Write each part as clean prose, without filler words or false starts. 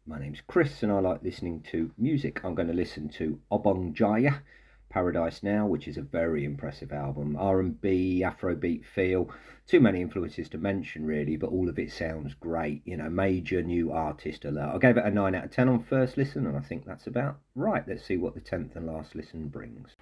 My name's Chris and I like listening to music. I'm going to listen to Obongjayar Paradise Now, which is a very impressive album. R&B, Afrobeat feel. Too many influences to mention really, but all of it sounds great. You know, major new artist alert. I gave it a 9 out of 10 on first listen and I think that's about right. Let's see what the 10th and last listen brings.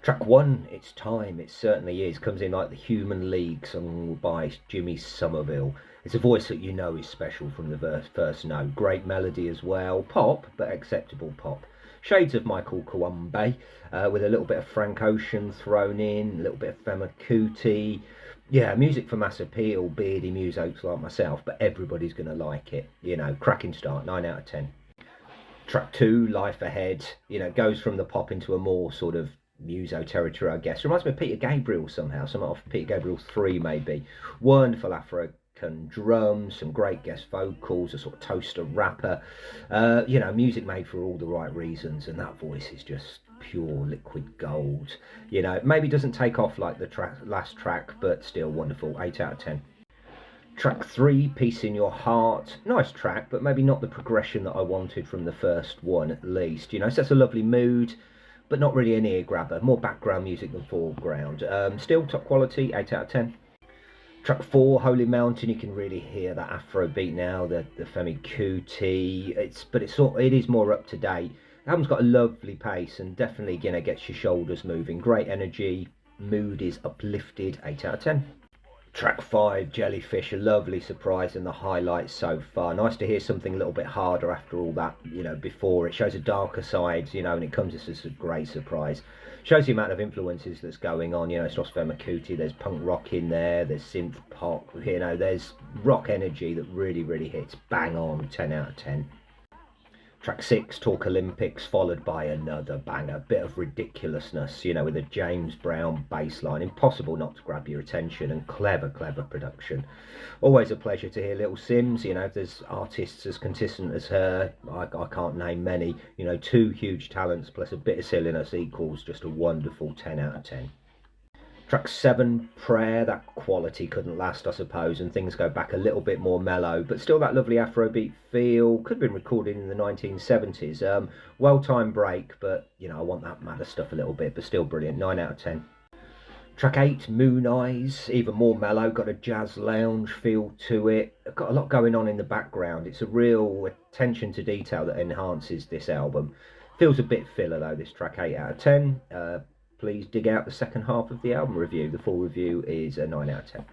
Track 1, It's Time, it certainly is. Comes in like the Human League, sung by Jimmy Somerville. It's a voice that you know is special from the first note. Great melody as well. Pop, but acceptable pop. Shades of Michael Kiwanuka, with a little bit of Frank Ocean thrown in, a little bit of Fela Kuti. Yeah, music for mass appeal, beardy musos like myself, but everybody's going to like it. You know, cracking start, 9 out of 10. Track 2, Life Ahead, you know, goes from the pop into a more sort of muso territory, I guess. Reminds me of Peter Gabriel somehow, some off Peter Gabriel 3 maybe. Wonderful African drums, some great guest vocals, a sort of toaster rapper. You know, music made for all the right reasons, and that voice is just pure liquid gold. You know, maybe doesn't take off like the last track, but still wonderful. 8 out of 10. Track 3, Peace in Your Heart. Nice track, but maybe not the progression that I wanted from the first one at least. You know, sets a lovely mood, but not really an ear grabber. More background music than foreground. Still top quality, 8 out of 10. Track 4, Holy Mountain. You can really hear that Afrobeat now, the Fela Kuti. It is more up to date. The album's got a lovely pace and definitely, you know, gets your shoulders moving. Great energy. Mood is uplifted, 8 out of 10. Track 5, Jellyfish, a lovely surprise and the highlights so far. Nice to hear something a little bit harder after all that, you know, before. It shows a darker side, you know, and it comes as a great surprise. Shows the amount of influences that's going on, you know. It's not Fela Kuti, there's punk rock in there, there's synth pop, you know, there's rock energy that really, really hits bang on, 10 out of 10. Track 6, Talk Olympics, followed by another banger. Bit of ridiculousness, you know, with a James Brown bass line. Impossible not to grab your attention, and clever production. Always a pleasure to hear Little Simz. You know, if there's artists as consistent as her, I can't name many. You know, 2 huge talents plus a bit of silliness equals just a wonderful 10 out of 10. Track 7, Prayer, that quality couldn't last, I suppose, and things go back a little bit more mellow, but still that lovely Afrobeat feel. Could have been recorded in the 1970s. Well-timed break, but, you know, I want that madder stuff a little bit, but still brilliant, 9 out of 10. Track 8, Moon Eyes, even more mellow, got a jazz lounge feel to it. Got a lot going on in the background. It's a real attention to detail that enhances this album. Feels a bit filler though, this track, 8 out of 10. Please dig out the second half of the album review. The full review is a 9 out of 10.